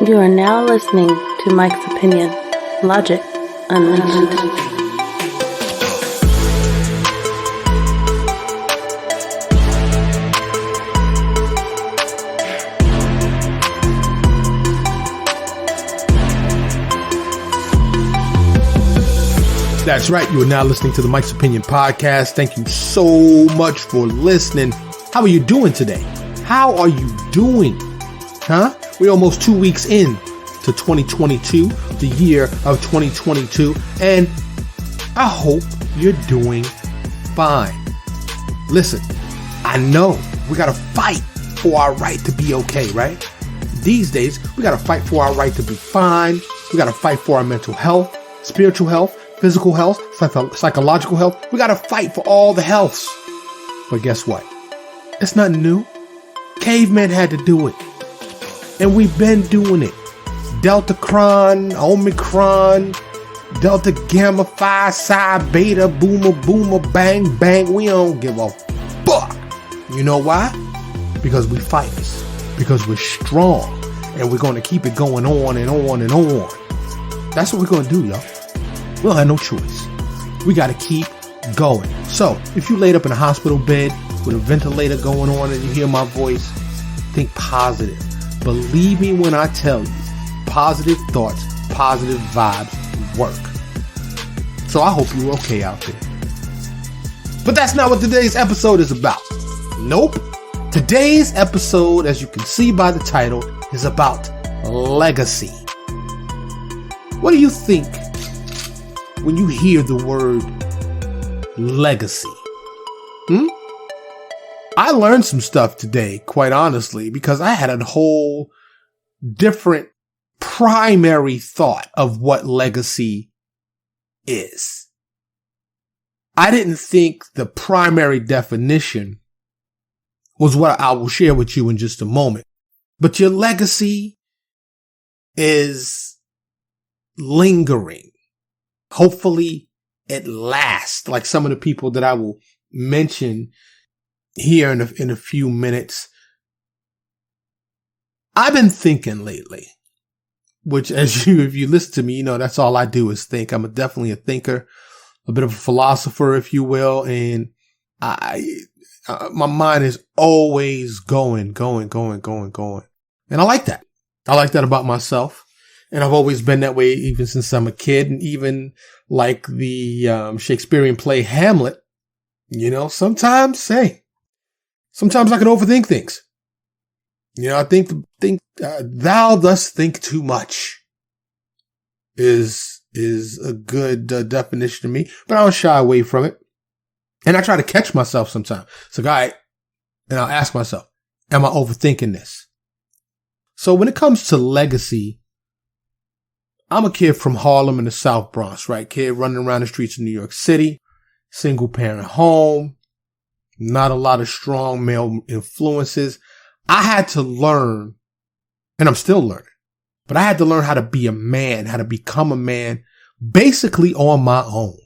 You are now listening to Mike's Opinion, Logic Unleashed. That's right. You are now listening to the Mike's Opinion podcast. Thank you so much for listening. How are you doing today? How are you doing? We're almost 2 weeks in to 2022, the year of 2022, and I hope you're doing fine. Listen, I know we got to fight for our right to be okay, right? These days, we got to fight for our right to be fine. We got to fight for our mental health, spiritual health, physical health, psychological health. We got to fight for all the healths. But guess what? It's nothing new. Cavemen had to do it. And we've been doing it. Delta Cron, Omicron, Delta Gamma, Phi, Psi, Beta, Boomer, Bang, Bang. We don't give a fuck. You know why? Because we fighters. Because we're strong. And we're going to keep it going on and on and on. That's what we're going to do, y'all. We don't have no choice. We got to keep going. So, if you laid up in a hospital bed with a ventilator going on and you hear my voice, think positive. Believe me when I tell you, positive thoughts, positive vibes work. So I hope you're okay out there. But that's not what today's episode is about. Nope. Today's episode, as you can see by the title, is about legacy. What do you think when you hear the word legacy? I learned some stuff today, quite honestly, because I had a whole different primary thought of what legacy is. I didn't think the primary definition was what I will share with you in just a moment. But your legacy is lingering. Hopefully it lasts, like some of the people that I will mention here in a few minutes. I've been thinking lately, which if you listen to me, you know, that's all I do is think. I'm definitely a thinker, a bit of a philosopher, if you will. And my mind is always going. And I like that. I like that about myself. And I've always been that way even since I'm a kid. And even like the Shakespearean play Hamlet, you know, sometimes I can overthink things. You know, I think thou dost think too much is a good definition to me, but I don't shy away from it. And I try to catch myself sometimes. So, all right, and I'll ask myself, am I overthinking this? So when it comes to legacy, I'm a kid from Harlem in the South Bronx, right? Kid running around the streets of New York City, single parent home. Not a lot of strong male influences. I had to learn, and I'm still learning, but I had to learn how to be a man, how to become a man, basically on my own.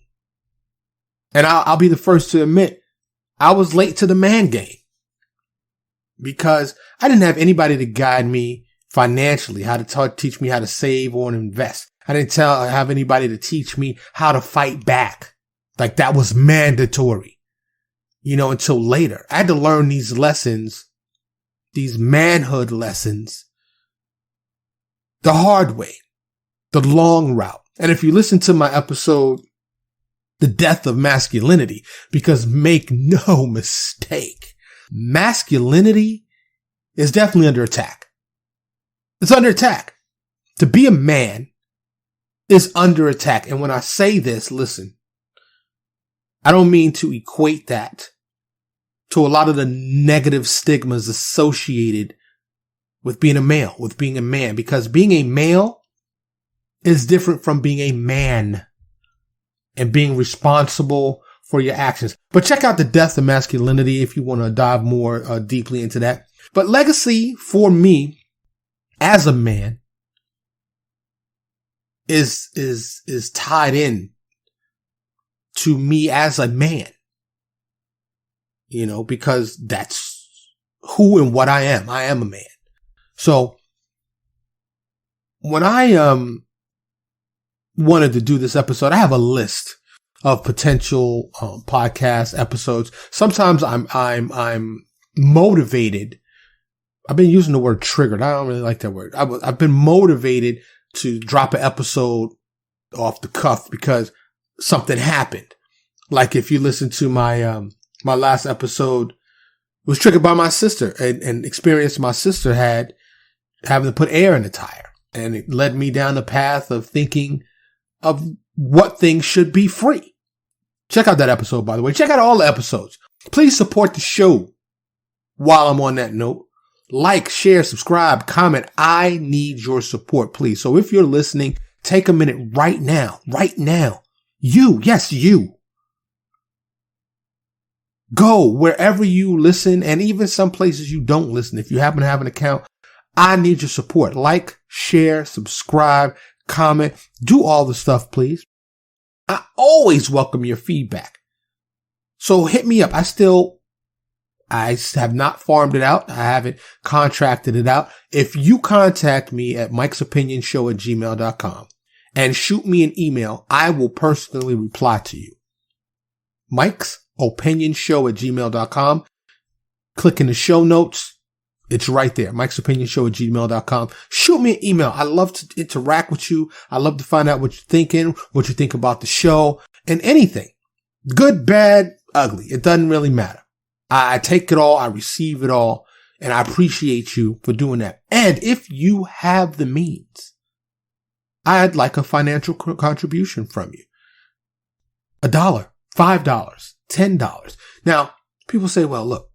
And I'll be the first to admit, I was late to the man game because I didn't have anybody to guide me financially, how to teach me how to save or invest. I didn't have anybody to teach me how to fight back. Like that was mandatory. You know, until later. I had to learn these lessons, these manhood lessons, the hard way, the long route. And if you listen to my episode, The Death of Masculinity, because make no mistake, masculinity is definitely under attack. It's under attack. To be a man is under attack. And when I say this, listen, I don't mean to equate that to a lot of the negative stigmas associated with being a male, with being a man, because being a male is different from being a man and being responsible for your actions. But check out The Death of Masculinity if you want to dive more deeply into that. But legacy for me as a man is tied in to me as a man, you know, because that's who and what I am. I am a man. So when I wanted to do this episode, I have a list of potential podcast episodes. Sometimes I'm motivated. I've been using the word triggered. I don't really like that word. I've been motivated to drop an episode off the cuff because something happened. Like if you listen to my my last episode, it was triggered by my sister and experience my sister had having to put air in the tire. And it led me down the path of thinking of what things should be free. Check out that episode, by the way. Check out all the episodes. Please support the show while I'm on that note. Like, share, subscribe, comment. I need your support, please. So if you're listening, take a minute right now. You, yes, you. Go wherever you listen and even some places you don't listen. If you happen to have an account, I need your support. Like, share, subscribe, comment, do all the stuff, please. I always welcome your feedback. So hit me up. I have not farmed it out. I haven't contracted it out. If you contact me at mikesopinionshow@gmail.com and shoot me an email, I will personally reply to you. mikesopinionshow@gmail.com. Click in the show notes. It's right there. mikesopinionshow@gmail.com. Shoot me an email. I love to interact with you. I love to find out what you're thinking, what you think about the show, and anything. Good, bad, ugly. It doesn't really matter. I take it all. I receive it all. And I appreciate you for doing that. And if you have the means, I'd like a financial contribution from you. $1, $5, $10. Now, people say, well, look,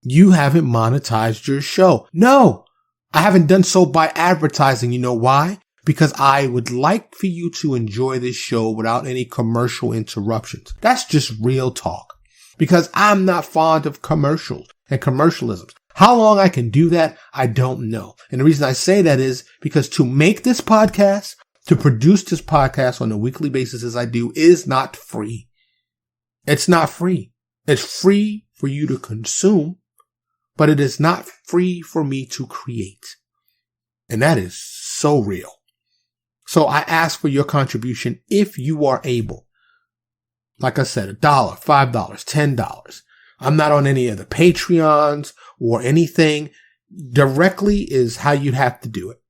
you haven't monetized your show. No, I haven't done so by advertising. You know why? Because I would like for you to enjoy this show without any commercial interruptions. That's just real talk. Because I'm not fond of commercials and commercialisms. How long I can do that, I don't know. And the reason I say that is because to make this podcast, to produce this podcast on a weekly basis as I do, is not free. It's not free. It's free for you to consume, but it is not free for me to create. And that is so real. So I ask for your contribution if you are able. Like I said, $1, $5, $10. I'm not on any of the Patreons or anything. Directly is how you'd have to do it.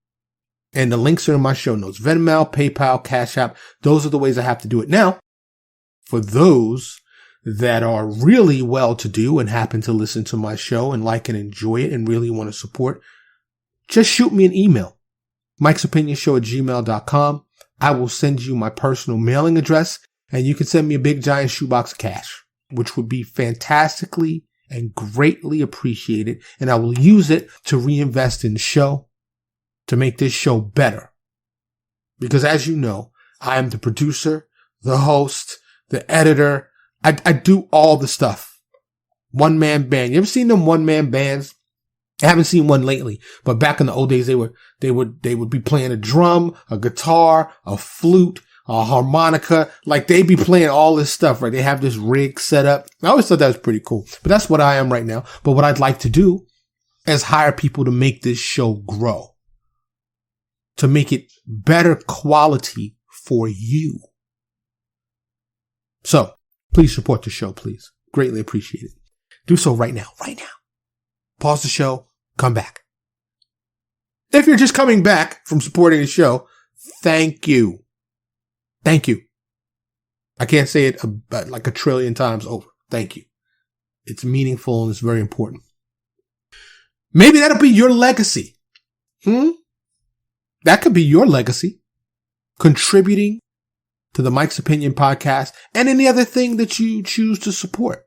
And the links are in my show notes. Venmo, PayPal, Cash App. Those are the ways I have to do it. Now, for those that are really well-to-do and happen to listen to my show and like and enjoy it and really want to support, just shoot me an email. mikesopinionshow@gmail.com. I will send you my personal mailing address. And you can send me a big giant shoebox of cash, which would be fantastically and greatly appreciated. And I will use it to reinvest in the show, to make this show better. Because as you know, I am the producer, the host, the editor. I do all the stuff. One-man band. You ever seen them one-man bands? I haven't seen one lately, but back in the old days, they would be playing a drum, a guitar, a flute, a harmonica, like they'd be playing all this stuff, right? They have this rig set up. I always thought that was pretty cool, but that's what I am right now. But what I'd like to do is hire people to make this show grow, to make it better quality for you. So please support the show, please. Greatly appreciate it. Do so right now. Pause the show. Come back. If you're just coming back from supporting the show, thank you. Thank you. I can't say it like a trillion times over. Thank you. It's meaningful and it's very important. Maybe that'll be your legacy. That could be your legacy. Contributing to the Mike's Opinion podcast and any other thing that you choose to support.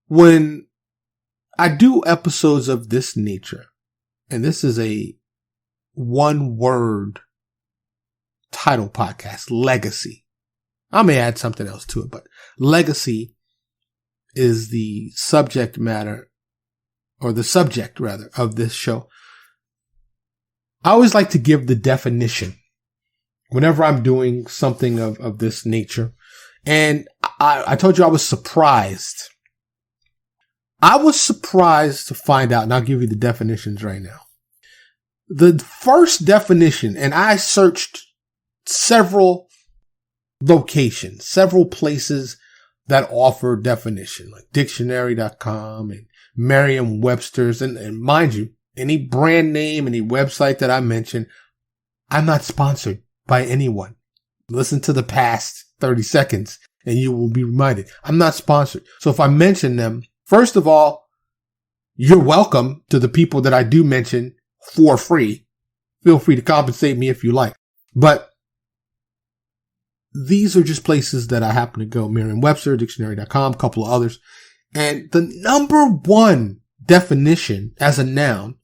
When I do episodes of this nature, and this is a one-word title podcast, legacy. I may add something else to it, but legacy is the subject matter, or the subject rather, of this show. I always like to give the definition whenever I'm doing something of this nature. And I told you I was surprised. I was surprised to find out, and I'll give you the definitions right now. The first definition, and I searched several locations, several places that offer definition, like dictionary.com and Merriam-Webster's. And mind you, any brand name, any website that I mention, I'm not sponsored by anyone. Listen to the past 30 seconds and you will be reminded. I'm not sponsored. So if I mention them, first of all, you're welcome to the people that I do mention for free. Feel free to compensate me if you like. But these are just places that I happen to go. Merriam-Webster, dictionary.com, a couple of others. And the number one definition as a noun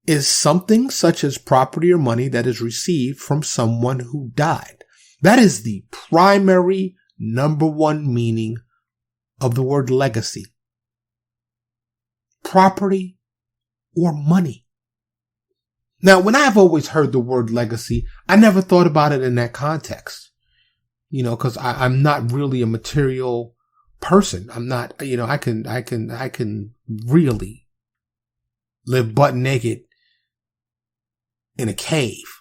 is something such as property or money that is received from someone who died. That is the primary number one meaning of the word legacy. Property or money. Now, when I've always heard the word legacy, I never thought about it in that context. Cause I'm not really a material person. I'm not, I can really live butt naked in a cave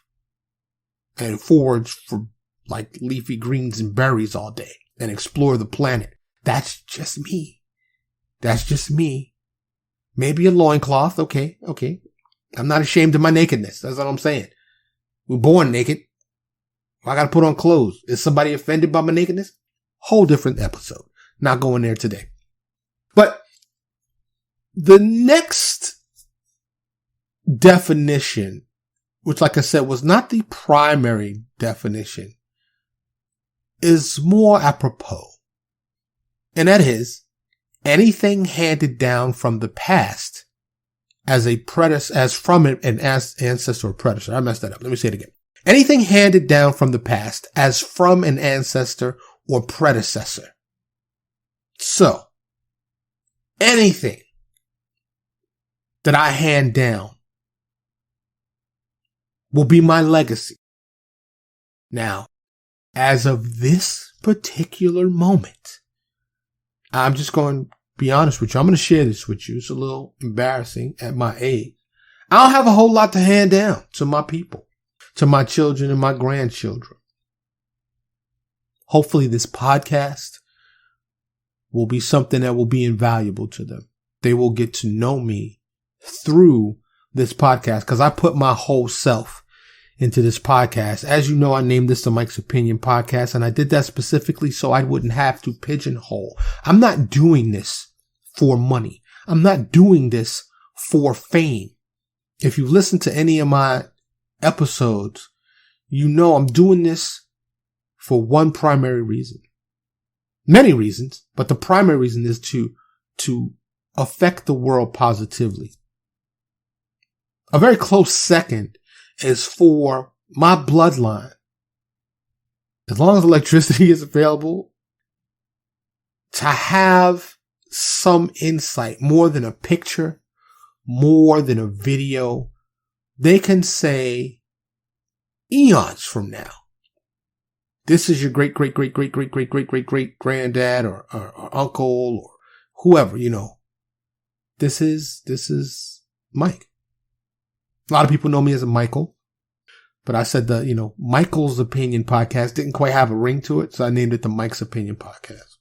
and forage for like leafy greens and berries all day and explore the planet. That's just me. Maybe a loincloth. Okay. I'm not ashamed of my nakedness. That's what I'm saying. We're born naked. I got to put on clothes. Is somebody offended by my nakedness? Whole different episode. Not going there today. But the next definition, which like I said was not the primary definition, is more apropos. And that is anything handed down from the past as a predecessor, as from an ancestor or predecessor. I messed that up. Let me say it again. Anything handed down from the past as from an ancestor or predecessor. So, anything that I hand down will be my legacy. Now, as of this particular moment, I'm just going to be honest with you. I'm going to share this with you. It's a little embarrassing at my age. I don't have a whole lot to hand down to my people, to my children and my grandchildren. Hopefully this podcast will be something that will be invaluable to them. They will get to know me through this podcast because I put my whole self into this podcast. As you know, I named this the Mike's Opinion Podcast, and I did that specifically so I wouldn't have to pigeonhole. I'm not doing this for money. I'm not doing this for fame. If you listen to any of my episodes, you know I'm doing this for one primary reason. Many reasons, but the primary reason is to affect the world positively. A very close second is for my bloodline. As long as electricity is available, to have some insight, more than a picture, more than a video, they can say eons from now, this is your great granddad or uncle or whoever, this is Mike. A lot of people know me as a Michael, but I said Michael's Opinion Podcast didn't quite have a ring to it. So I named it the Mike's Opinion Podcast.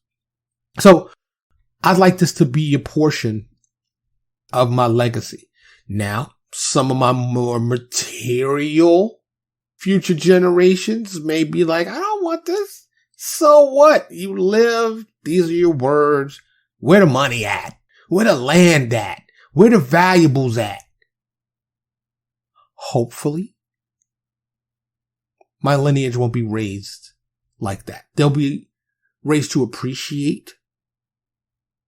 So I'd like this to be a portion of my legacy. Now, some of my more material future generations may be like, I don't want this. So what? You lived. These are your words. Where the money at? Where the land at? Where the valuables at? Hopefully, my lineage won't be raised like that. They'll be raised to appreciate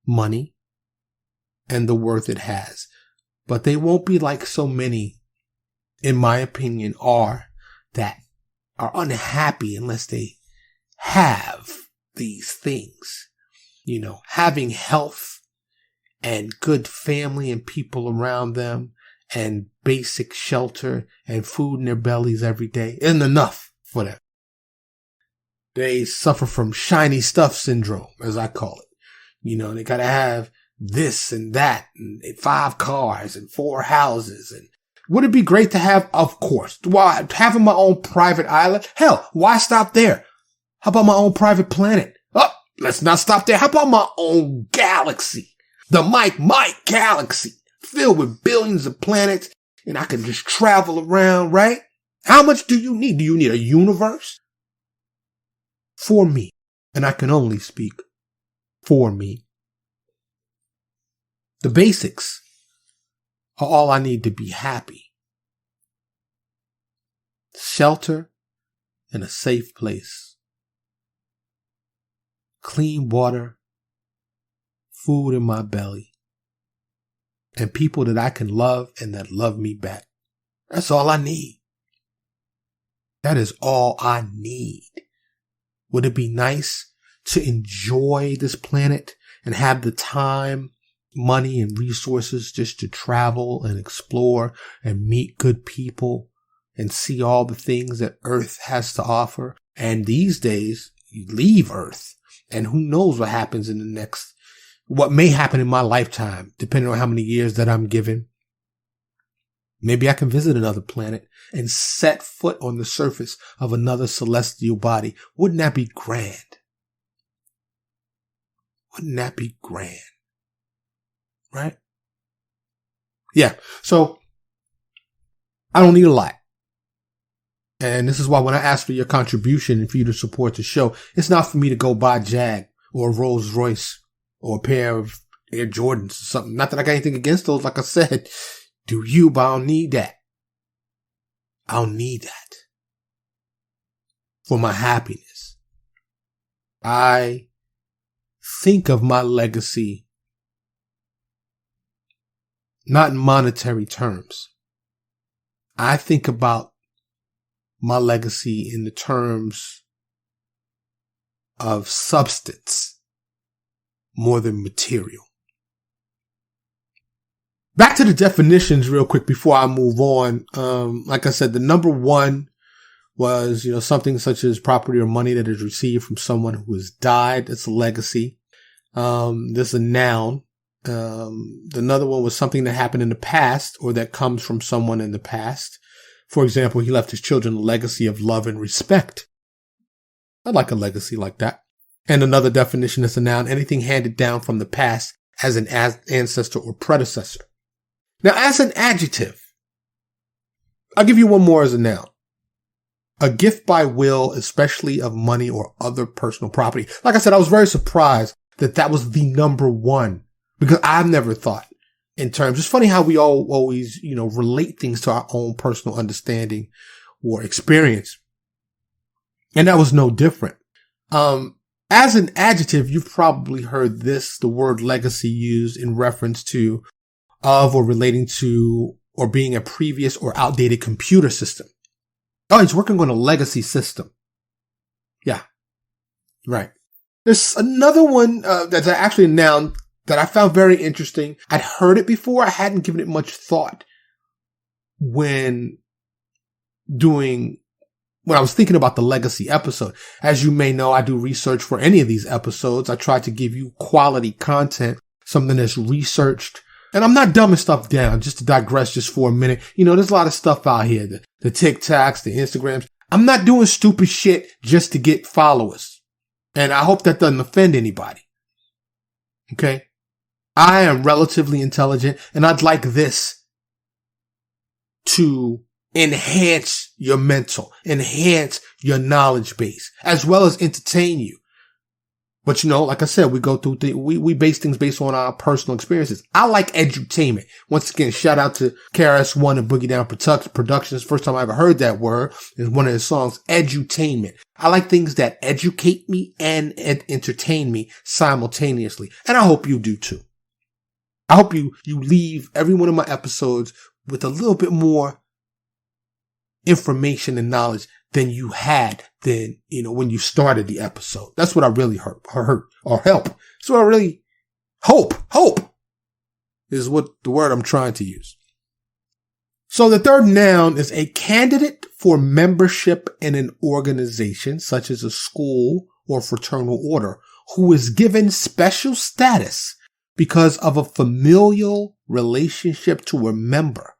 money and the worth it has. But they won't be like so many, in my opinion, that are unhappy unless they have these things. Having health and good family and people around them and basic shelter and food in their bellies every day isn't enough for them. They suffer from shiny stuff syndrome, as I call it. They gotta have this and that and 5 cars and 4 houses and Would it be great to have? Of course. Why? Having my own private island? Hell, why stop there? How about my own private planet? Oh, let's not stop there. How about my own galaxy? The Mike galaxy, filled with billions of planets, and I can just travel around, right? How much do you need? Do you need a universe? For me. And I can only speak for me. The basics are all I need to be happy. Shelter and a safe place. Clean water, food in my belly, and people that I can love and that love me back. That's all I need. That is all I need. Would it be nice to enjoy this planet and have the time, money, and resources just to travel and explore and meet good people and see all the things that Earth has to offer? And these days, you leave Earth, and who knows what happens in the next, what may happen in my lifetime, depending on how many years that I'm given. Maybe I can visit another planet and set foot on the surface of another celestial body. Wouldn't that be grand? Wouldn't that be grand? Right? Yeah. So I don't need a lot. And this is why when I ask for your contribution and for you to support the show, it's not for me to go buy a Jag or a Rolls Royce or a pair of Air Jordans or something. Not that I got anything against those. Like I said, do you, but I don't need that. I don't need that for my happiness. I think of my legacy not in monetary terms. I think about my legacy in the terms of substance more than material. Back to the definitions real quick before I move on. Like I said, the number one was, something such as property or money that is received from someone who has died. It's a legacy. This is a noun. Another one was something that happened in the past or that comes from someone in the past. For example, he left his children a legacy of love and respect. I'd like a legacy like that. And another definition is a noun, anything handed down from the past as an ancestor or predecessor. Now, as an adjective, I'll give you one more as a noun. A gift by will, especially of money or other personal property. Like I said, I was very surprised that was the number one, because I've never thought in terms. It's funny how we all always, relate things to our own personal understanding or experience. And that was no different. As an adjective, you've probably heard the word legacy used in reference to, of, or relating to, or being a previous or outdated computer system. Oh, he's working on a legacy system. Yeah. Right. There's another one, that's actually a noun that I found very interesting. I'd heard it before. I hadn't given it much thought when I was thinking about the legacy episode. As you may know, I do research for any of these episodes. I try to give you quality content, something that's researched. And I'm not dumbing stuff down, just to digress just for a minute. There's a lot of stuff out here, the TikToks, the Instagrams. I'm not doing stupid shit just to get followers. And I hope that doesn't offend anybody. Okay? I am relatively intelligent, and I'd like this to enhance your mental, enhance your knowledge base, as well as entertain you. But like I said, we go through we base things based on our personal experiences. I like edutainment. Once again, shout out to KRS-One and Boogie Down Productions. First time I ever heard that word is one of his songs, edutainment. I like things that educate me and entertain me simultaneously. And I hope you do too. I hope you leave every one of my episodes with a little bit more information and knowledge than you had when you started the episode. That's what I really hurt or help. That's what I really hope is what the word I'm trying to use. So the third noun is a candidate for membership in an organization, such as a school or fraternal order, who is given special status because of a familial relationship to a member,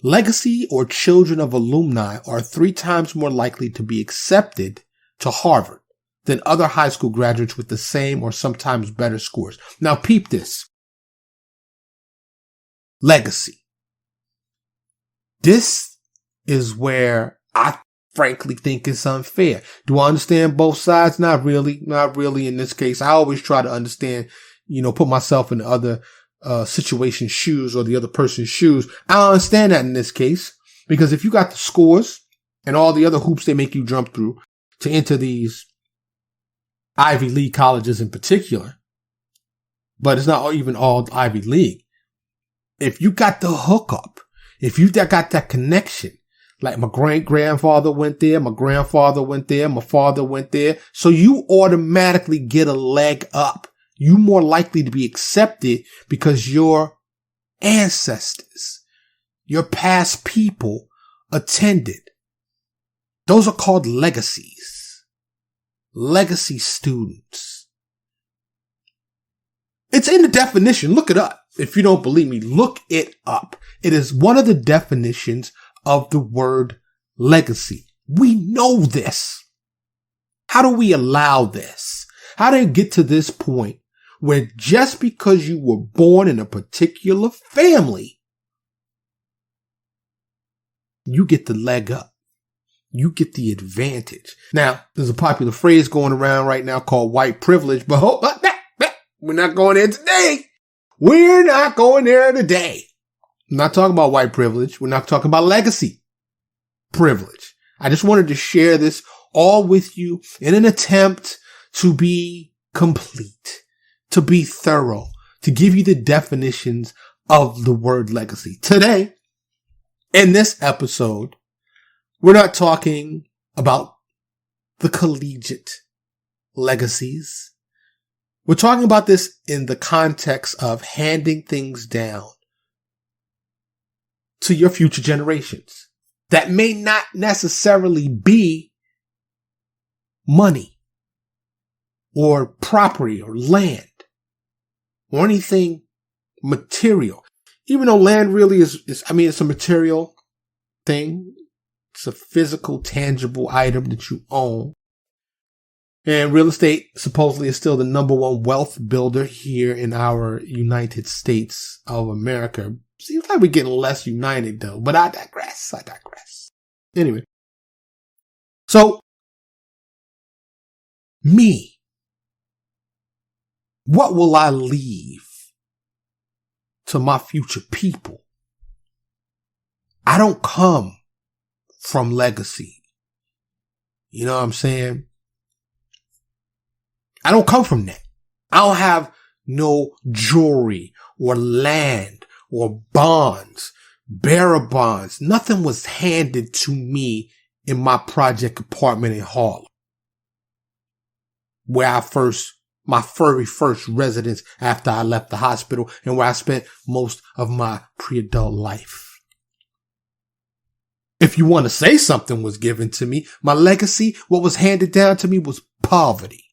Legacy or children of alumni are 3 times more likely to be accepted to Harvard than other high school graduates with the same or sometimes better scores. Now peep this. Legacy. This is where I frankly think it's unfair. Do I understand both sides? Not really. Not really in this case. I always try to understand, put myself in the other situation's shoes or the other person's shoes. I don't understand that in this case, because if you got the scores and all the other hoops they make you jump through to enter these Ivy League colleges in particular, but it's not even all Ivy League. If you got the hookup, if you got that connection, like my great-grandfather went there, my grandfather went there, my father went there, so you automatically get a leg up. You're more likely to be accepted because your ancestors, your past people attended. Those are called legacies. Legacy students. It's in the definition. Look it up. If you don't believe me, look it up. It is one of the definitions of the word legacy. We know this. How do we allow this? How did it get to this point where just because you were born in a particular family, you get the leg up? You get the advantage. Now, there's a popular phrase going around right now called white privilege, but we're not going there today. We're not going there today. I'm not talking about white privilege. We're not talking about legacy privilege. I just wanted to share this all with you in an attempt to be complete, to be thorough, to give you the definitions of the word legacy. Today, in this episode, we're not talking about the collegiate legacies. We're talking about this in the context of handing things down to your future generations that may not necessarily be money or property or land or anything material. Even though land really is it's a material thing. It's a physical, tangible item that you own. And real estate supposedly is still the number one wealth builder here in our United States of America. Seems like we're getting less united though, but I digress. Anyway. So, me. What will I leave to my future people? I don't come from legacy. You know what I'm saying? I don't come from that. I don't have no jewelry or land or bonds, bearer bonds. Nothing was handed to me in my project apartment in Harlem, where my very first residence after I left the hospital and where I spent most of my pre-adult life. If you want to say something was given to me, my legacy, what was handed down to me was poverty.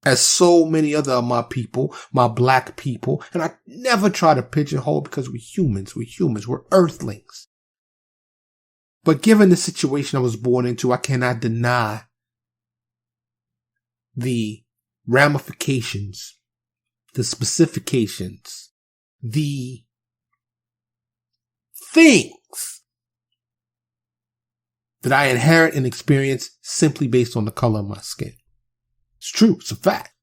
As so many other of my people, my black people, and I never try to pigeonhole because we're humans, we're earthlings. But given the situation I was born into, I cannot deny the ramifications, the specifications, the things that I inherit and experience simply based on the color of my skin. It's true. It's a fact.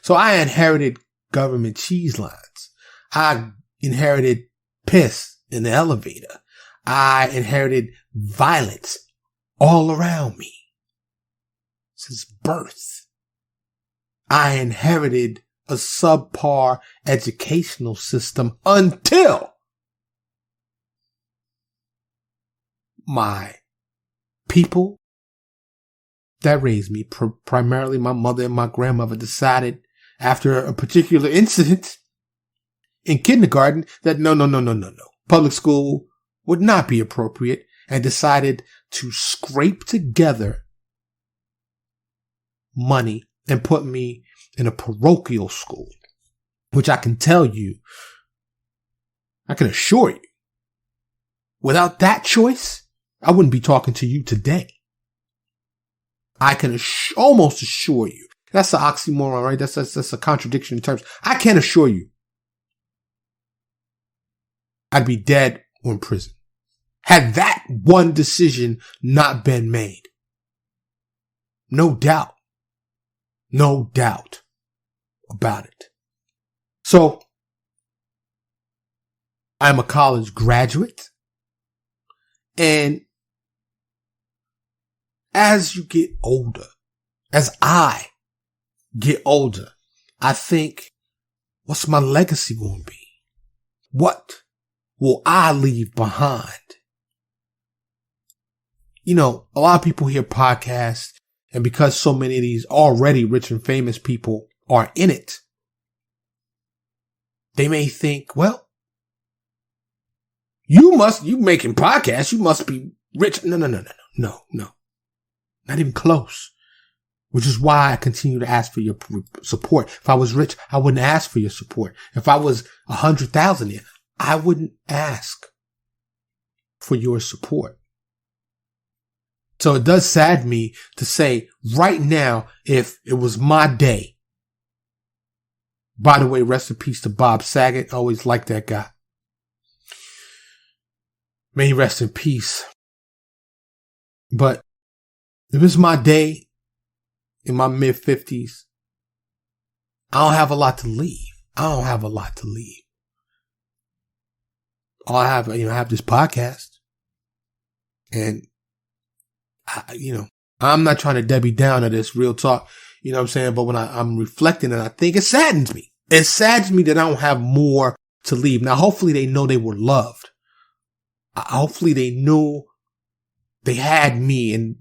So I inherited government cheese lines. I inherited piss in the elevator. I inherited violence all around me since birth. I inherited a subpar educational system until my people that raised me, primarily my mother and my grandmother, decided after a particular incident in kindergarten that no. Public school would not be appropriate, and decided to scrape together money and put me in a parochial school, which I can tell you, I can assure you, Without that choice, I wouldn't be talking to you today. I can almost assure you. That's an oxymoron, right? That's a contradiction in terms. I can assure you, I'd be dead or in prison had that one decision not been made. No doubt. No doubt about it. So, I'm a college graduate. And as you get older, as I get older, I think, what's my legacy going to be? What will I leave behind? You know, a lot of people hear podcasts, and because so many of these already rich and famous people are in it, they may think, well, you making podcasts, you must be rich. No. Not even close. Which is why I continue to ask for your support. If I was rich, I wouldn't ask for your support. If I was 100,000, I wouldn't ask for your support. So it does sadden me to say right now, if it was my day. By the way, rest in peace to Bob Saget. Always liked that guy. May he rest in peace. But if it's my day in my mid-50s, I don't have a lot to leave. All I have, I have this podcast. And, I'm not trying to Debbie Downer this, real talk. You know what I'm saying? But when I'm reflecting, and I think it saddens me. It saddens me that I don't have more to leave. Now, hopefully they know they were loved. Hopefully they knew they had me, and,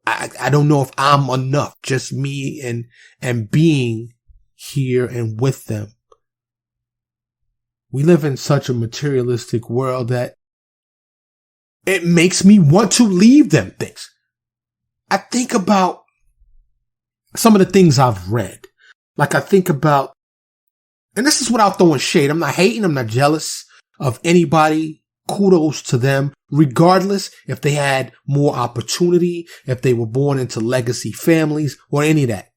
I don't know if I'm enough, just me and being here and with them. We live in such a materialistic world that it makes me want to leave them things. I think about some of the things I've read. Like I think about, and this is without throwing shade. I'm not hating. I'm not jealous of anybody. Kudos to them, regardless if they had more opportunity, if they were born into legacy families, or any of that.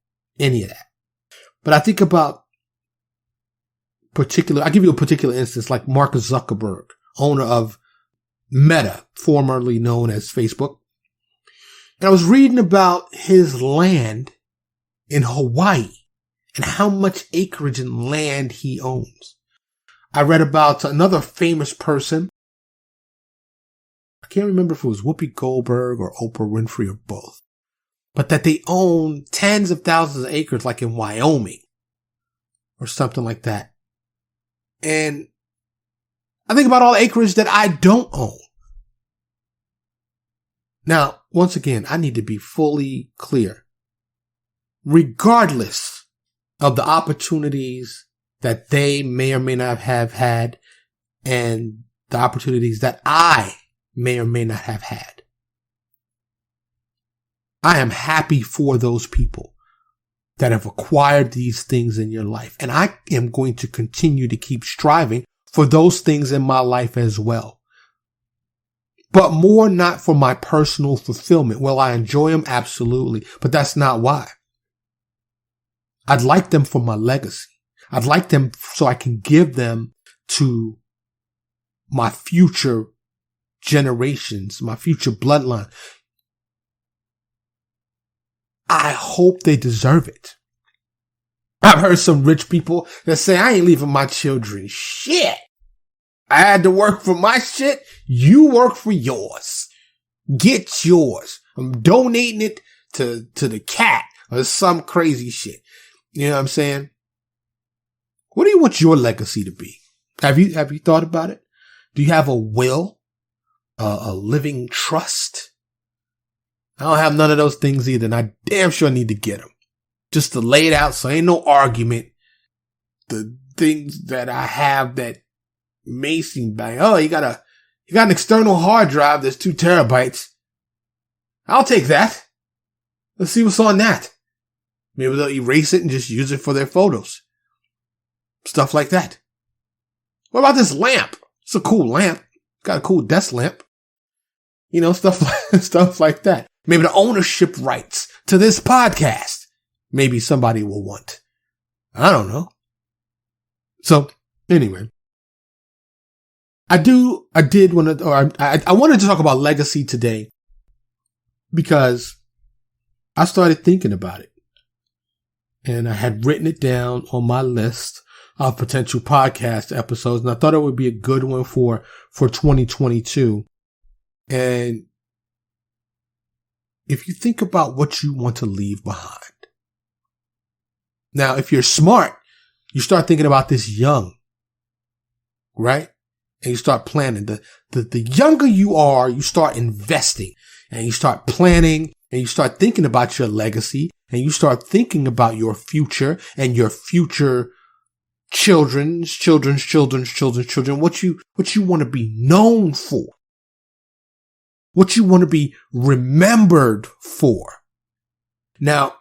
But I think about I'll give you a particular instance, like Mark Zuckerberg, owner of Meta, formerly known as Facebook. And I was reading about his land in Hawaii and how much acreage and land he owns. I read about another famous person. I can't remember if it was Whoopi Goldberg or Oprah Winfrey or both, but that they own tens of thousands of acres, like in Wyoming or something like that. And I think about all the acreage that I don't own. Now, once again, I need to be fully clear. Regardless of the opportunities that they may or may not have had and the opportunities that I may or may not have had, I am happy for those people that have acquired these things in your life. And I am going to continue to keep striving for those things in my life as well. But more not for my personal fulfillment. Well, I enjoy them, absolutely, but that's not why. I'd like them for my legacy. I'd like them so I can give them to my future generations, my future bloodline. I hope they deserve it. I've heard some rich people that say, I ain't leaving my children shit. I had to work for my shit. You work for yours. Get yours. I'm donating it to the cat or some crazy shit. You know what I'm saying? What do you want your legacy to be? Have you thought about it? Do you have a will? A living trust? I don't have none of those things either, and I damn sure need to get them. Just to lay it out so ain't no argument. The things that I have that may seem bad. Oh, you got an external hard drive that's 2 terabytes. I'll take that. Let's see what's on that. Maybe they'll erase it and just use it for their photos. Stuff like that. What about this lamp? It's a cool lamp. got a cool desk lamp. You know, stuff like that. Maybe the ownership rights to this podcast. Maybe somebody will want. I don't know. So anyway, I wanted to talk about legacy today because I started thinking about it and I had written it down on my list of potential podcast episodes. And I thought it would be a good one for 2022. And if you think about what you want to leave behind. Now, if you're smart, you start thinking about this young, right? And you start planning. The younger you are, you start investing and you start planning and you start thinking about your legacy and you start thinking about your future and your future children's children, what you want to be known for, what you want to be remembered for. Now,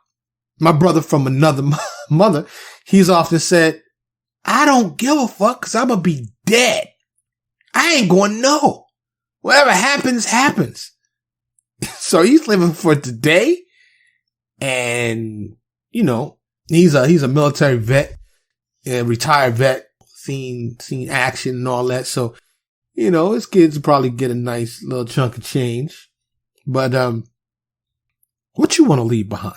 my brother from another mother, he's often said, I don't give a fuck because I'm going to be dead. I ain't going to know. Whatever happens, happens. So he's living for today. And, you know, he's a military vet, a retired vet, seen action and all that. So, you know, his kids will probably get a nice little chunk of change. But, what you want to leave behind?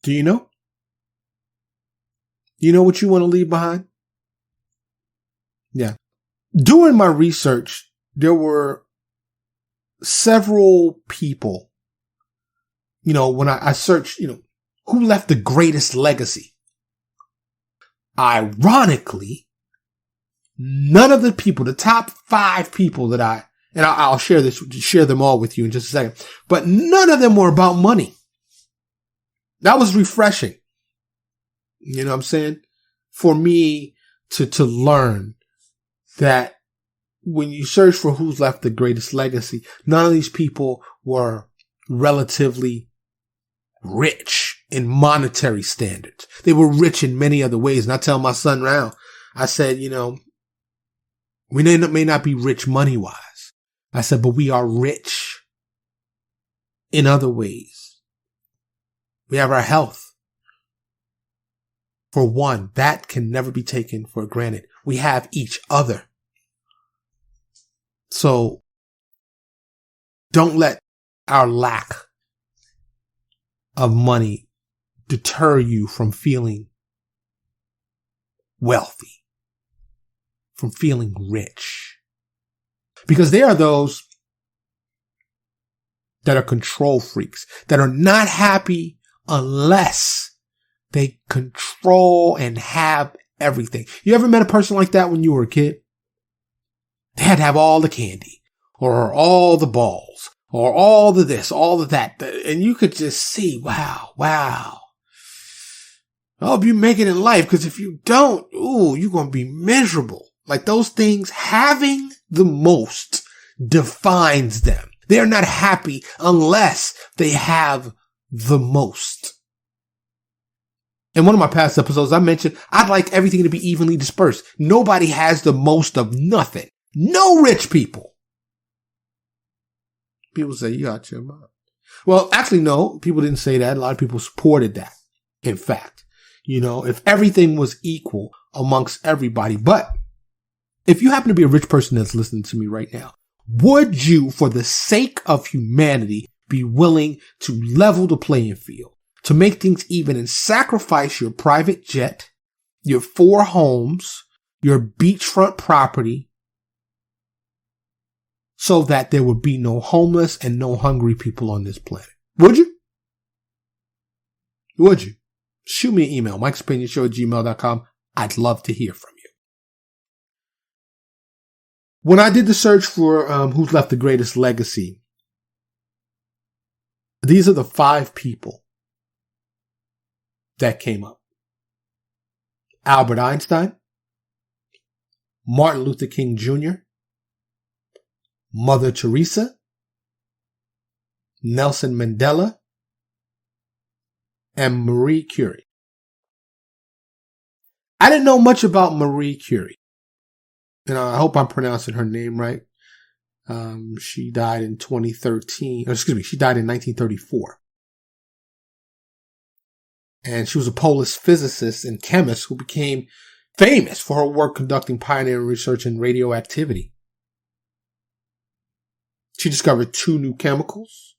Do you know? You know what you want to leave behind? Yeah. During my research, there were several people, you know, when I searched, you know, who left the greatest legacy. Ironically, none of the people, the top 5 people that I'll share them all with you in just a second, but none of them were about money. That was refreshing. You know what I'm saying? For me to learn that when you search for who's left the greatest legacy, none of these people were relatively rich in monetary standards. They were rich in many other ways. And I tell my son now, I said, you know, we may not be rich money wise. I said, but we are rich in other ways. We have our health. For one, that can never be taken for granted. We have each other. So don't let our lack of money deter you from feeling wealthy, from feeling rich. Because there are those that are control freaks, that are not happy unless they control and have everything. You ever met a person like that when you were a kid? They had to have all the candy, or all the balls, or all the this, all of that. And you could just see, wow. I hope you make it in life, because if you don't, you're going to be miserable. Like those things, having the most defines them. They're not happy unless they have the most. In one of my past episodes, I mentioned I'd like everything to be evenly dispersed. Nobody has the most of nothing. No rich people. People say, you out your mind. Well, actually, no, people didn't say that. A lot of people supported that. In fact, you know, if everything was equal amongst everybody, but if you happen to be a rich person that's listening to me right now, would you, for the sake of humanity, be willing to level the playing field, to make things even and sacrifice your private jet, your 4 homes, your beachfront property, so that there would be no homeless and no hungry people on this planet? Would you? Would you? Shoot me an email, mikesopinionshow@gmail.com. I'd love to hear from you. When I did the search for who's left the greatest legacy, these are the 5 people that came up. Albert Einstein, Martin Luther King Jr., Mother Teresa, Nelson Mandela, and Marie Curie. I didn't know much about Marie Curie. and I hope I'm pronouncing her name right. She died in 2013, or excuse me, she died in 1934. And she was a Polish physicist and chemist who became famous for her work conducting pioneering research in radioactivity. She discovered 2 new chemicals,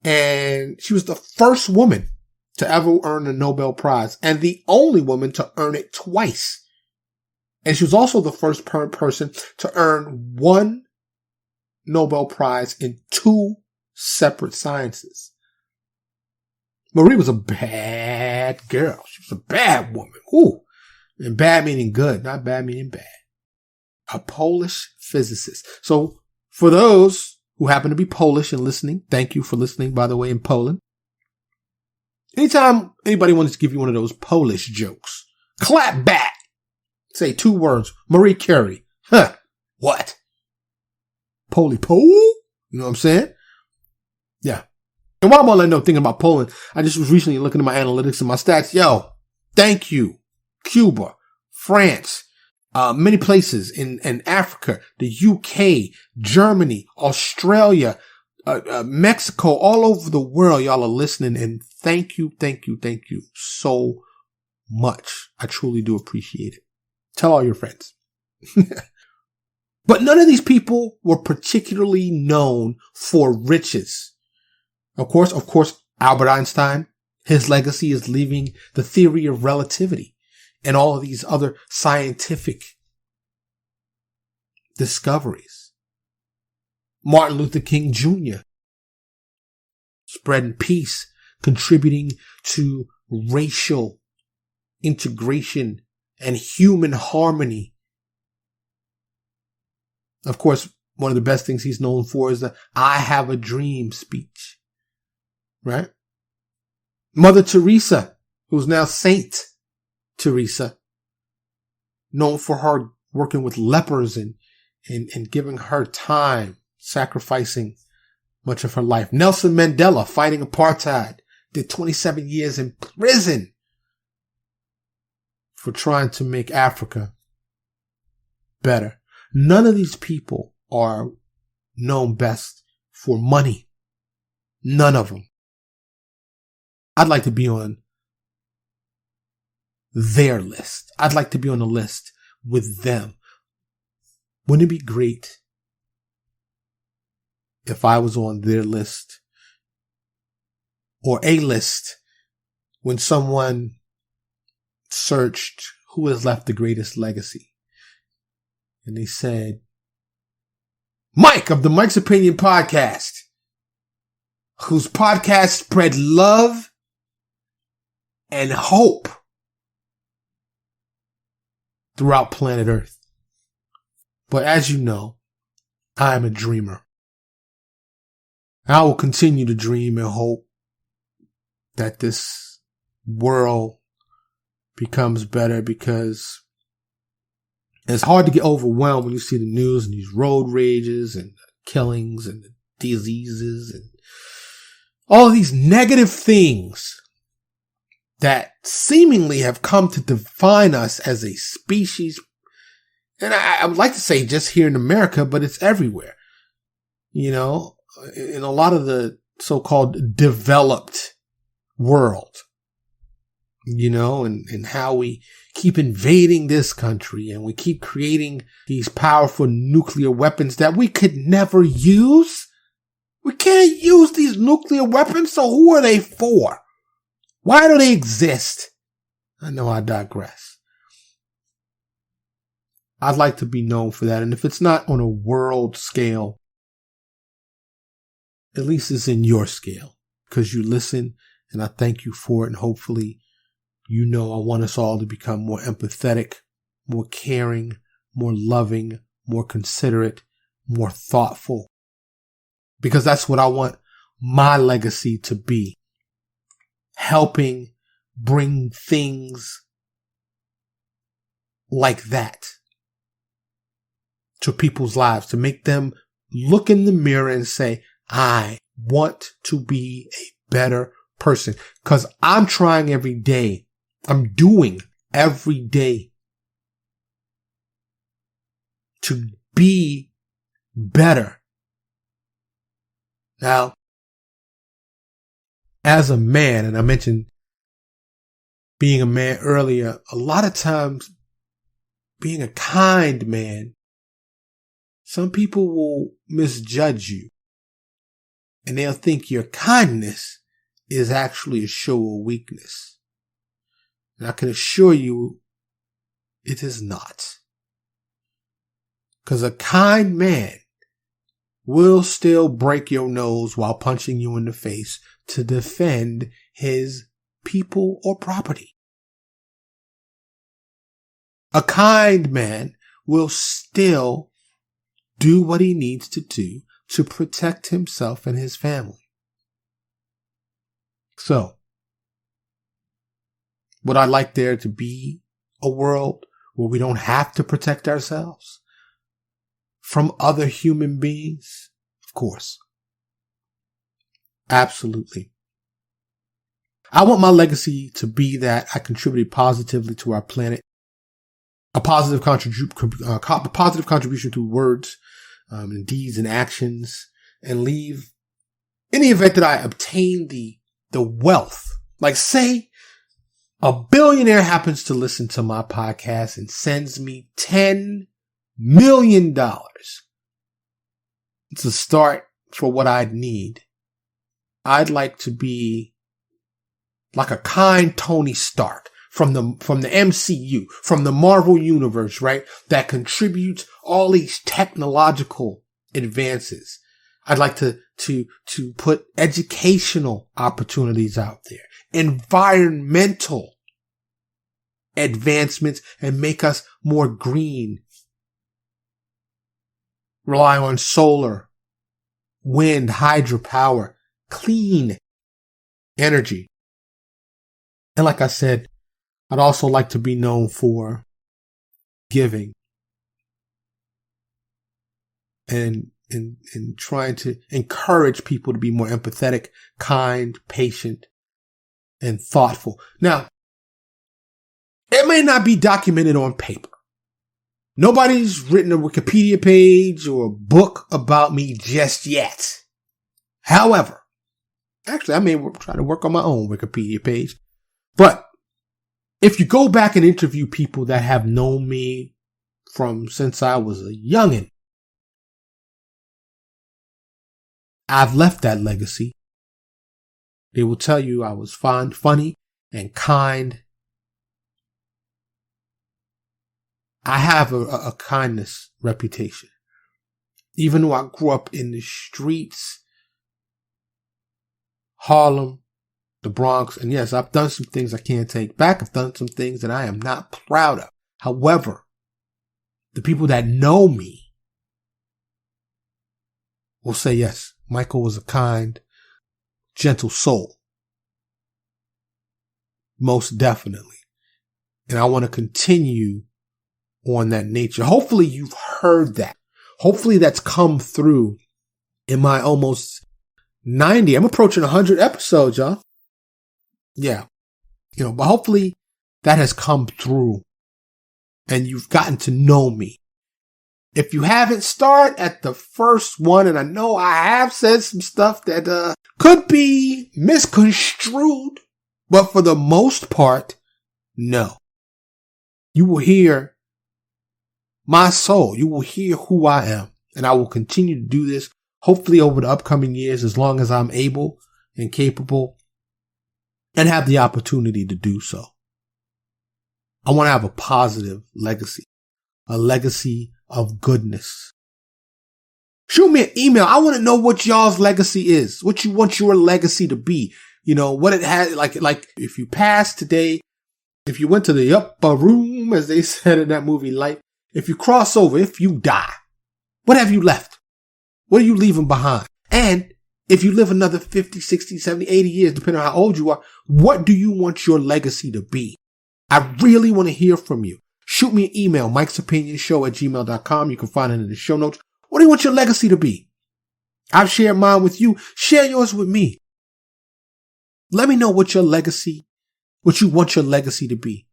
and she was the first woman to ever earn a Nobel Prize and the only woman to earn it twice. And she was also the first person to earn 1 Nobel Prize in 2 separate sciences. Marie was a bad girl. She was a bad woman. Ooh. And bad meaning good, not bad meaning bad. A Polish physicist. So for those who happen to be Polish and listening, thank you for listening, by the way, in Poland. Anytime anybody wants to give you one of those Polish jokes, clap back. Say 2 words. Marie Curie. Huh. What? Poly-pole? You know what I'm saying? Yeah. And while I'm on that note thinking about Poland, I just was recently looking at my analytics and my stats. Yo, thank you. Cuba, France, many places in Africa, the UK, Germany, Australia, Mexico, all over the world. Y'all are listening, and thank you so much. I truly do appreciate it. Tell all your friends. But none of these people were particularly known for riches. Of course, Albert Einstein, his legacy is leaving the theory of relativity and all of these other scientific discoveries. Martin Luther King Jr. spreading peace, contributing to racial integration and human harmony. Of course, one of the best things he's known for is the I Have a Dream speech. Right? Mother Teresa, who's now Saint Teresa, known for her working with lepers and giving her time, sacrificing much of her life. Nelson Mandela, fighting apartheid, did 27 years in prison for trying to make Africa better. None of these people are known best for money. None of them. I'd like to be on their list. I'd like to be on a list with them. Wouldn't it be great if I was on their list or a list when someone searched who has left the greatest legacy? And they said, Mike of the Mike's Opinion podcast, whose podcast spread love and hope throughout planet Earth. But as you know, I am a dreamer. I will continue to dream and hope that this world becomes better, because it's hard to get overwhelmed when you see the news and these road rages and killings and diseases and all of these negative things that seemingly have come to define us as a species. And I would like to say just here in America, but it's everywhere. You know, in a lot of the so-called developed world, you know, and how we keep invading this country and we keep creating these powerful nuclear weapons that we could never use. We can't use these nuclear weapons, so who are they for? Why do they exist? I know I digress. I'd like to be known for that. And if it's not on a world scale, at least it's in your scale, because you listen, and I thank you for it. And hopefully, you know, I want us all to become more empathetic, more caring, more loving, more considerate, more thoughtful, because that's what I want my legacy to be. Helping bring things like that to people's lives, to make them look in the mirror and say, I want to be a better person, because I'm trying every day. I'm doing every day to be better. Now, as a man, and I mentioned being a man earlier, a lot of times being a kind man, some people will misjudge you and they'll think your kindness is actually a show of weakness. And I can assure you it is not. Because a kind man will still break your nose while punching you in the face to defend his people or property. A kind man will still do what he needs to do to protect himself and his family. So, would I like there to be a world where we don't have to protect ourselves from other human beings? Of course. Absolutely. I want my legacy to be that I contributed positively to our planet. A positive contribution through words, and deeds and actions, and leave, in the event that I obtain the wealth. Like, say a billionaire happens to listen to my podcast and sends me $10 million. It's a start for what I'd need. I'd like to be like a kind Tony Stark from the MCU, from the Marvel universe, right? That contributes all these technological advances. I'd like to put educational opportunities out there, environmental advancements, and make us more green. Rely on solar, wind, hydropower, clean energy. And like I said, I'd also like to be known for giving and trying to encourage people to be more empathetic, kind, patient, and thoughtful. Now, it may not be documented on paper. Nobody's written a Wikipedia page or a book about me just yet. However, actually, I may try to work on my own Wikipedia page. But if you go back and interview people that have known me from since I was a youngin', I've left that legacy. They will tell you I was funny and kind. I have a kindness reputation. Even though I grew up in the streets, Harlem, the Bronx, and yes, I've done some things I can't take back. I've done some things that I am not proud of. However, the people that know me will say, yes, Michael was a kind, gentle soul. Most definitely. And I want to continue on that nature. Hopefully you've heard that. Hopefully that's come through in my almost 90. I'm approaching 100 episodes, y'all. Yeah. But hopefully that has come through and you've gotten to know me. If you haven't, start at the first one. And I know I have said some stuff that could be misconstrued, but for the most part, no. You will hear my soul. You will hear who I am. And I will continue to do this, hopefully over the upcoming years, as long as I'm able and capable and have the opportunity to do so. I want to have a positive legacy, a legacy of goodness. Shoot me an email. I want to know what y'all's legacy is, what you want your legacy to be. What it had, like if you pass today, if you went to the upper room, as they said in that movie, Life, if you cross over, if you die, what have you left? What are you leaving behind? And if you live another 50, 60, 70, 80 years, depending on how old you are, what do you want your legacy to be? I really want to hear from you. Shoot me an email, mikesopinionshow@gmail.com. You can find it in the show notes. What do you want your legacy to be? I've shared mine with you. Share yours with me. Let me know what you want your legacy to be.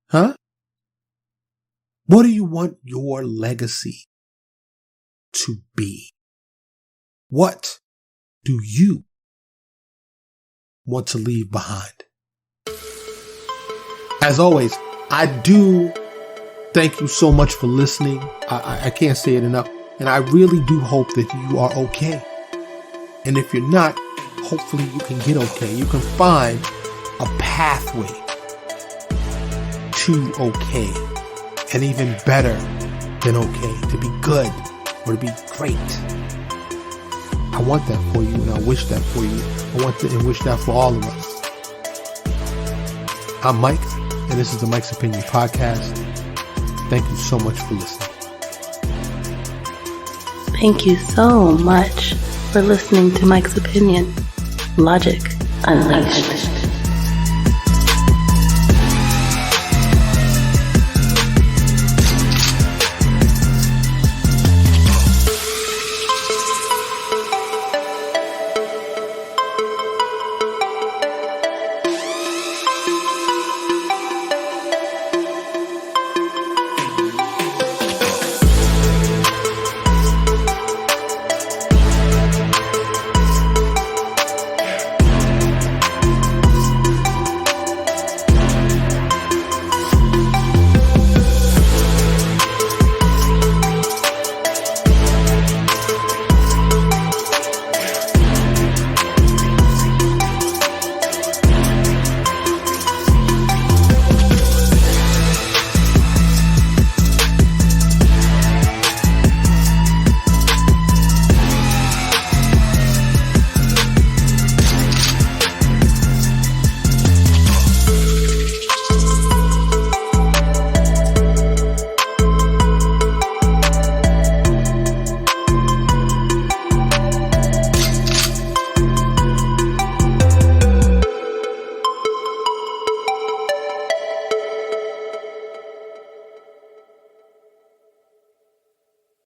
Huh? What do you want your legacy to be? What do you want to leave behind? As always, I do thank you so much for listening. I can't say it enough. And I really do hope that you are okay. And if you're not, hopefully you can get okay. You can find a pathway to okay. And even better than okay. To be good or to be great. I want that for you and I wish that for you. I want to and wish that for all of us. I'm Mike, and this is the Mike's Opinion Podcast. Thank you so much for listening. Thank you so much for listening to Mike's Opinion. Logic Unleashed.